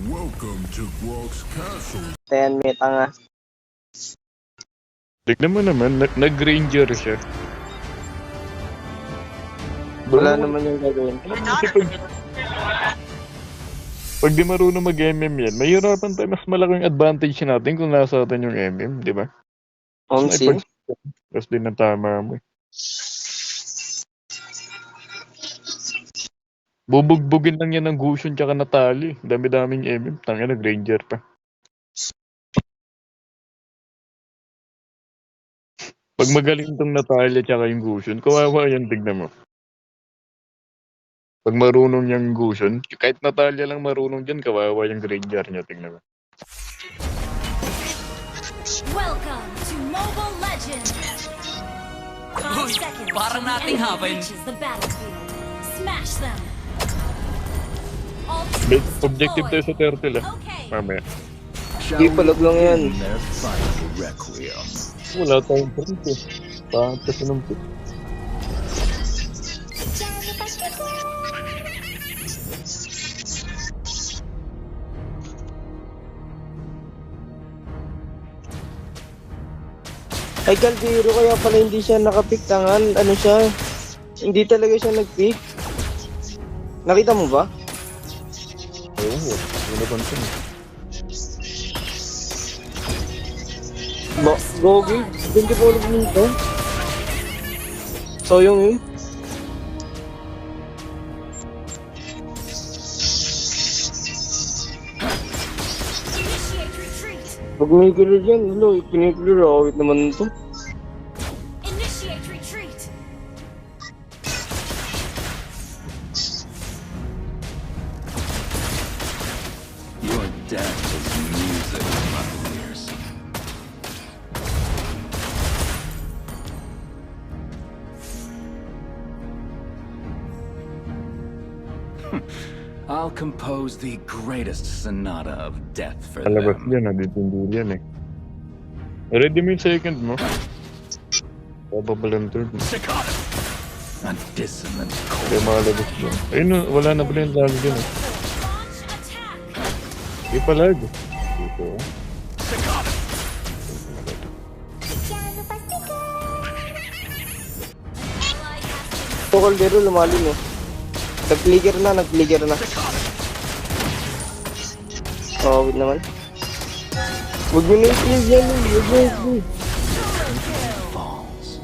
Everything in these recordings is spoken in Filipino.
Welcome to Gwalt's Castle. 10 meta nga. Tignan mo naman, nag-ranger siya. Wala naman yung gagawin. Pag di marunong mag-MM yan, mahirapan tayo. Mas malaking advantage natin kung nasa atin yung MM, di ba? Home scene? Tapos din ang tama mo. Bubugbugin lang yan ng Gusion tsaka Natali. Dami-daming MM. Tanga, nag-ranger pa. Pag magaling tong Natalia tsaka yung Gusion, kawawa yan, tignan mo. Pag marunong yung Gusion, kahit Natalia lang marunong dyan, kawawa yung Ranger niya, tignan mo. Welcome to Mobile Legends! 5 seconds parang till the nating enemy hapon. reaches the battlefield. Smash them! Objective tayo sa turtle ah. Okay. Mamaya. Di palag lang yan. Their final requiem. Wala tayong print eh. Bakit kasi nung pick? Ay, Caldero, kaya pala hindi siya nakapick. Tangan, ano siya? Hindi talaga siya nag-pick. Nakita mo ba? Oo, wala bang ito. Gogi, 24 minutes. So yung yun. Initiate retreat! Pag may clear yan, hello, piniklear, awit naman ito. Initiate retreat! Your death is music in my ears. I'll compose the greatest sonata of death for Palabas them. yan, naditindi yan eh. Ready mo yung second mo? Papabalang third mo. A dissonant Kaya makalabas dyan. Ayun no, wala na pala yung lalo dyan eh. Launch attack! Di palag. Dito ah. Ally has Ito, Caldero, lumalim eh. Nag-clear na. Awit naman. Huwag mo na i-clear yan eh. Huwag mo i-clear. falls.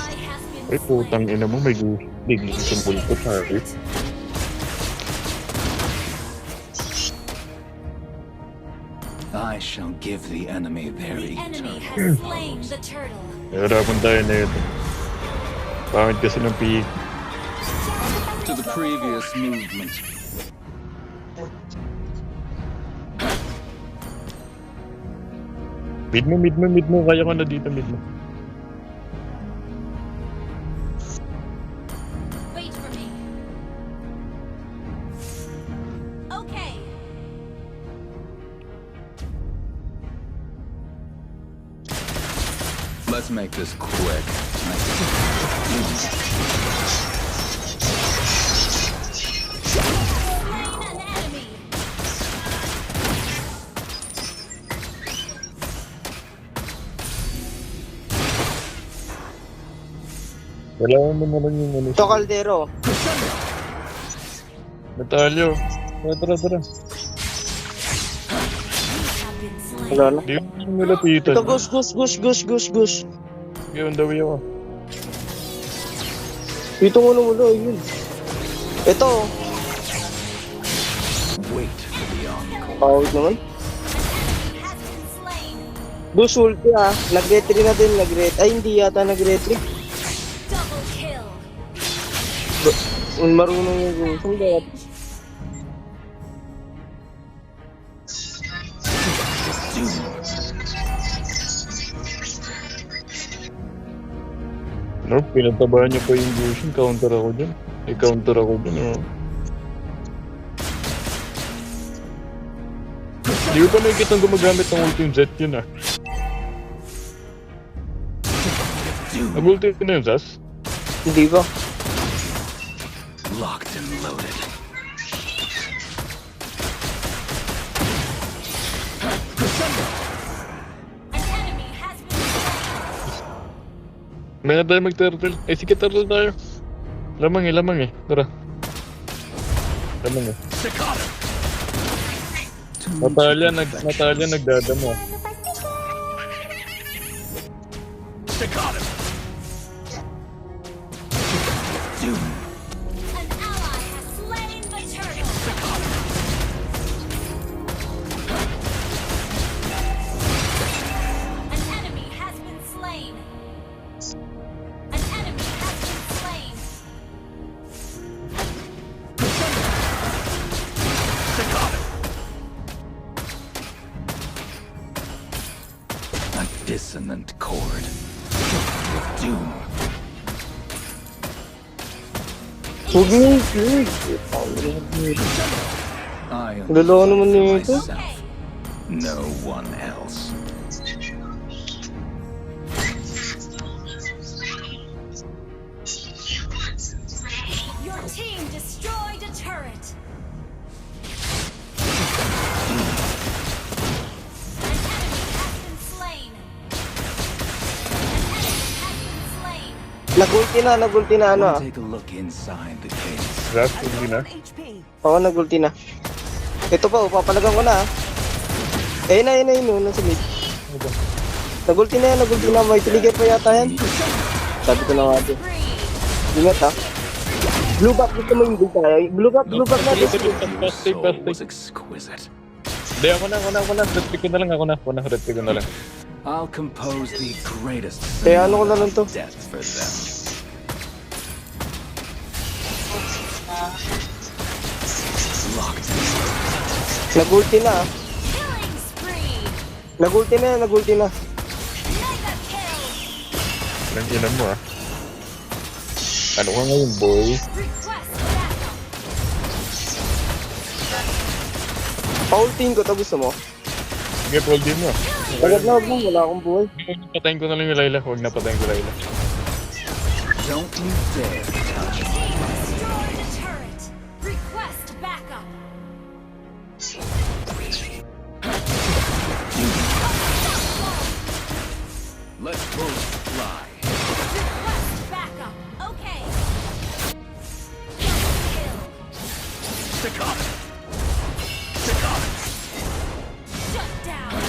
ally has been Ay putang ina mo, may bigli sa multo tayo. I shall give the enemy their The enemy eternal has slain the turtle. Nahirapan tayo na ito. Pangit kasi ng pick. to the previous movement. Mid mo. Kaya ka na dito, mid mo. Wait for me. Okay. Let's make this quick. Slain an enemy. Kailangan mo na lang yung ano. Ito, Caldero. Natalyo. Tara. Have been slain. Wala na. Di mo nilapitan. Ito, Gus. Yun, dawi ako. Dito muna, yun. Ito, Wait for the encore. awit naman. Has been slain. Gus, ulti ah. Nag-retry na din, Ay, hindi yata nag-retry. Double kill. Marunong yung Gus. Hindi. No, pinagtabahan niya pa yung Gusion. Counter ako dyan. I-counter ako dyan. Oh. Di ko pa nakikita gumagamit ng ulti yung Zed yun ah. Nag-ulti na yung Zaz? Hindi ba? Locked and loaded. An enemy has been slain. May na tayo mag-turtle. Eh, sige, turtle tayo. Lamang eh. Tara. Lamang eh. Natalia nagdadamo. An ally has slain the turtle. An enemy has been slain. An enemy has been slain. A dissonant chord. With doom. Huwag mo yung kilig. I Lolo naman for nito. myself. No one else. Your team destroyed a turret. An enemy has been slain. An enemy has been slain. Nagulti na ano ah. Take a look inside the case. Last, hindi na. Oo, nagulti na. Ito pa, papalagan ko na ah. Ayun na, nasa mid. Nagulti na. May tiligay pa yata yan. Sabi ko na nga din. Spree. Ingat ha. Blue back, gusto mo yung blue tayo. Blue back natin. Your Plastic. soul was exquisite. Hindi, ako na. Red pick ko na lang. Red pick ko na lang. I'll compose the greatest Kaya ano ko na lang to. death for them. Locked. Nagulti na ah. Killing spree. Nagulti na. Mega kill. Nang ina mo ah. Ano ka ngayon, boy? Request backup. Paulting ko, to gusto mo? Sige, Paul, di mo ah. Agad na, wala akong buhay. Patayin ko na lang yung Layla. Huwag na patayin ko Layla. Don't you dare touch me. Team destroyed a turret. Request backup. Let bullets fly. Request backup. Okay. Double kill. Shut down.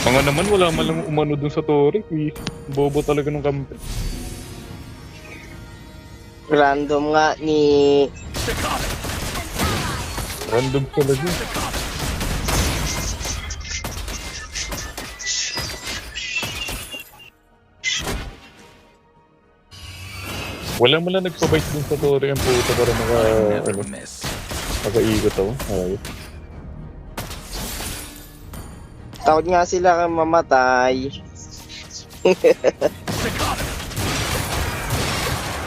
Mga naman, wala man lang umano dun sa Tori. Bobo talaga ng kampi. Random nga ni... Random talaga. Wala mo lang nagpabike dun sa Tori ang puta para Never miss. makaigot ako. Ayos. Takot nga sila kang mamatay.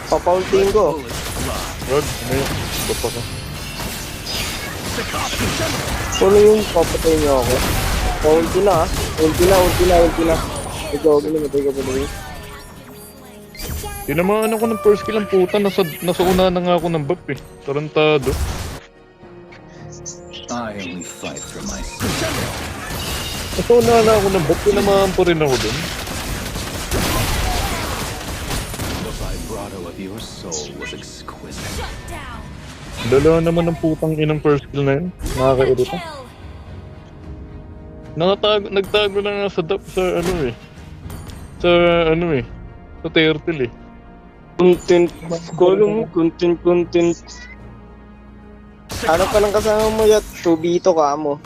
Papaulting ko. Bullets fly. Wag, ano yun? Bapa ka. Ano yung papatay niyo ako? Paulti na ah. Ulti na. Ikaw, matay ka pa rin. Tinamaan ako ng first kill ang puta. Nasa una na nga ako ng buff eh. Tarantado. I only fight for myself. Nasa una na ako ng buff. Tinamaan po rin ako dun. The vibrato of your soul was exquisite. Shut down. Dalawa naman ng putang inang first kill na yun. Nakakairita. Kill. Nagtago na nga sa dap sa ano eh. Sa turtle eh. Content. Kolo mo, content. Ano pa lang kasama mo yat? Tubito ka mo.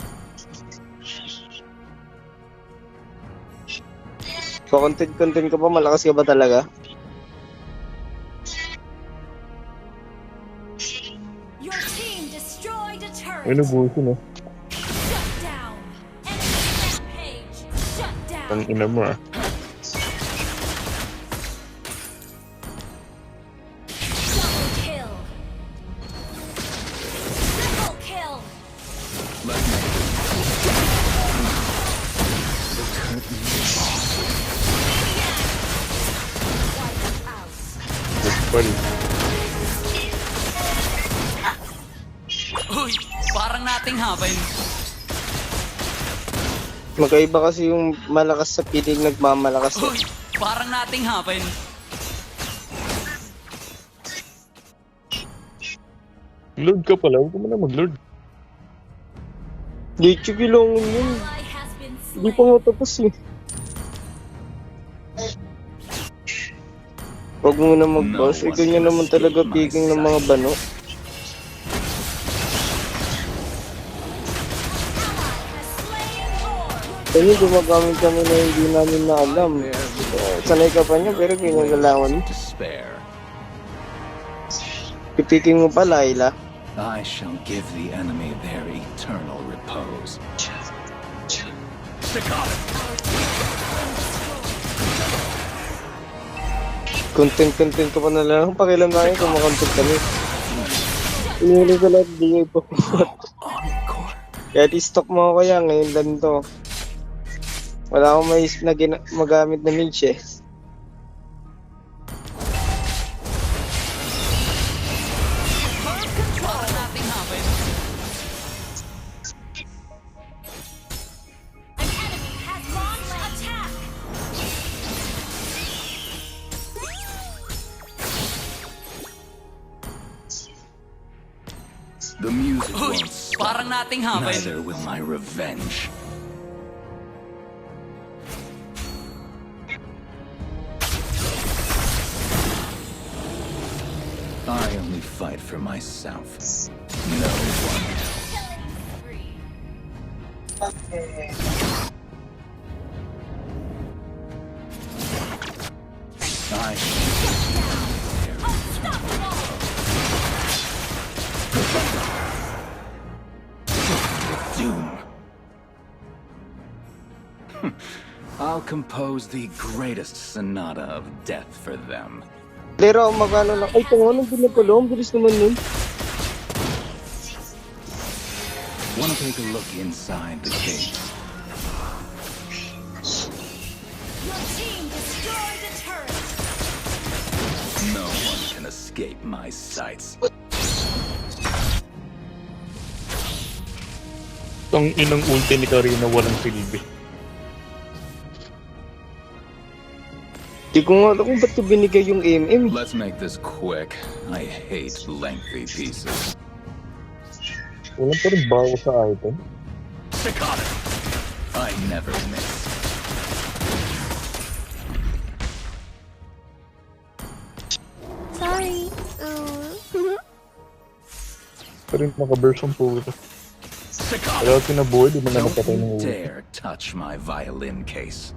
Content ka pa, malakas ka ba talaga? Your team destroyed a turret. Ay, nabuso na. Shut down. Enemy rampage. Shut down. Ang ina mo ah. Double kill. Triple kill. Let me Wipe out. Good pal. Uy, parang nating haven. Magkaiba kasi yung malakas sa piling nagmamalakas. Uy, parang nating happen. Lord ka pala, huwag ka mo na mag-lord. Di chukilong yun. Ally has been Hindi slain. pa nga tapos eh. Huwag mo na mag-boss. Eh, ganyan naman talaga picking ng mga bano. Has slain Lord. Kaya gumagamit kami na hindi namin na alam. Sanay ka pa niya pero ganyan galawan. Despair. Pipicking mo pa, Layla. I shall give the enemy their eternal repose. Content ka pa na lang. Pakialam na kayo kung makontent kami. Inuli ko lahat, di kayo pa. Encore. Kaya i-stock mo ako kaya ngayon lang to. Wala akong maisip na magamit na niche eh. Parang nating happen. An enemy has launched attack. The music Uy, won't stop. parang nating happen. Neither will my revenge. I only fight for myself. No one else. Killing spree. I doom. I'll compose the greatest sonata of death for them. Pero magkano lang. Ay, tungo nung pinapalo. Ang bilis naman nun. Want to take a look inside the cave? Your team destroyed a turret. No one can escape my sights. Ang inang ulti ni Karina walang silbi. Di ko nga alam kung ba't ko binigay yung MM. Let's make this quick. I hate lengthy pieces. Walang pa rin bago sa item. I never miss. Sorry. Pa rin makaburst ang puto. Kaya kinabuhay, di mo na Don't napatay ng you ulo. dare touch my violin case.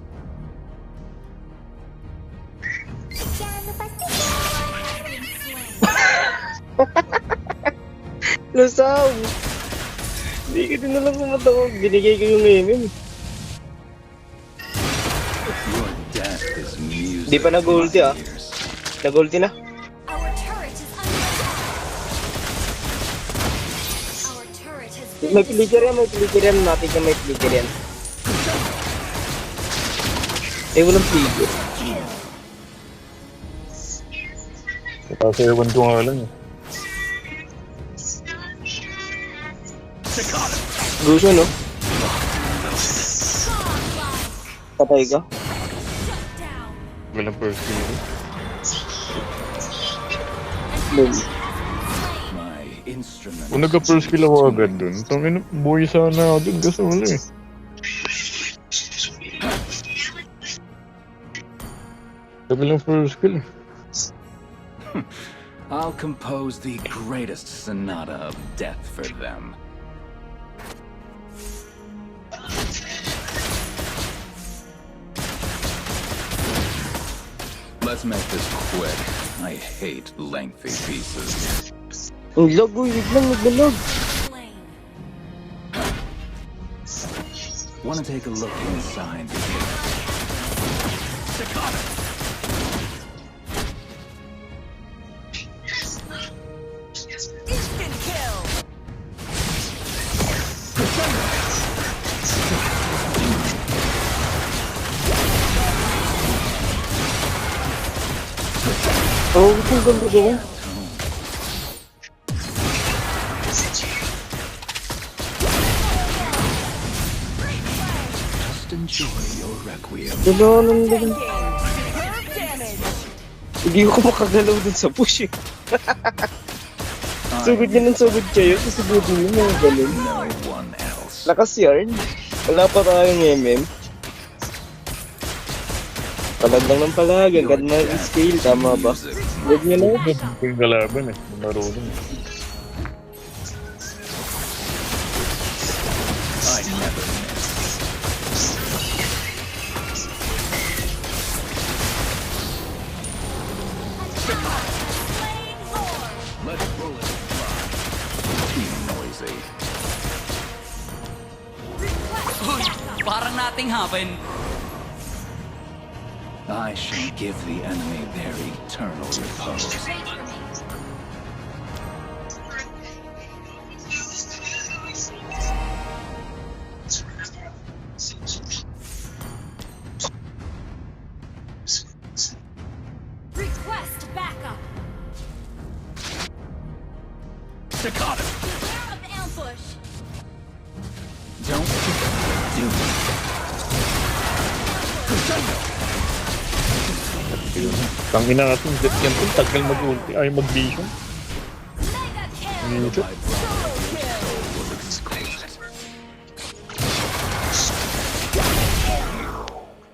Lasaw! Hindi ka din nalang kumata ko. Binigay ko yung MM. Your death is music. Di pa nag-ulti, to my ah. ears. Nag-ulti na. Our turret is under attack. Our turret has been May flicker yan, may flicker yan. Natin ka may flicker yan. Eh, walang flicker. Kasi ewan ko nga lang eh. Gusto, no? Patay ka? shut down. Walang first kill. Boom. My instrument. Kung nagka-first kill ako agad dun, tangin, buhay sana ako dun kasi wala eh. Sabi lang first kill eh. I'll compose the greatest sonata of death for them. Let's make this quick. I hate lengthy pieces. Ang lag, uy. Wait lang, naglalag. Slain. Want to take a look inside the cave? Instant kill. Oo, itong ganda ko. Enjoy your requiem. Gano'n lang. Hindi ko makagalaw dun sa push eh. Sugod niya ng sugod kayo, kasi sugod niyo mga ganun. No one else. Lakas yarn. Wala pa tayong MM. Palag lang ng palag, ang ganda ng scale, tama ba? Huwag niyo na. Ito yung kalaban eh. Marunong. I never miss. Let bullets fly. Be noisy. Uy, parang nating happen. I shall give the enemy their eternal repose. Wait for me. Request backup. Staccato! Beware of ambush. Don't do me. Tangina natin, yan po, tagal mag-ulti, ay mag-vision. Mega kill. Minute. My soul was exquisite.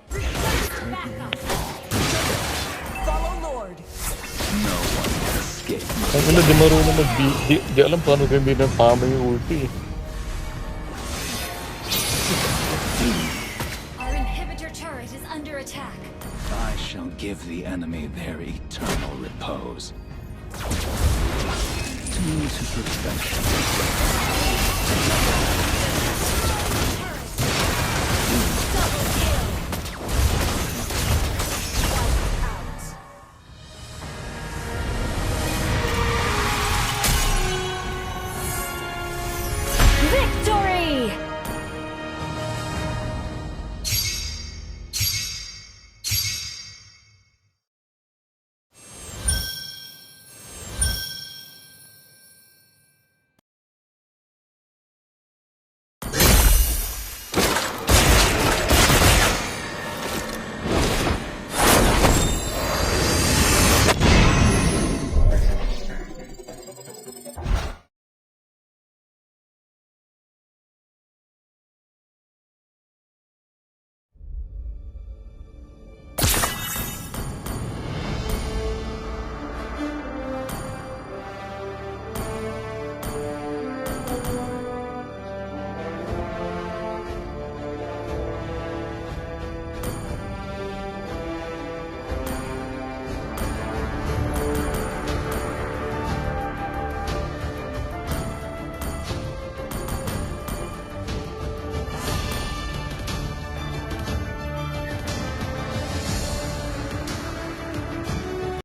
Request backup. No one can escape. Ang ina, di marunong di alam paano gamitin ng tama yung ulti eh. Our inhibitor turret is under attack. I shall give the enemy their eternal repose. Tune to perfection.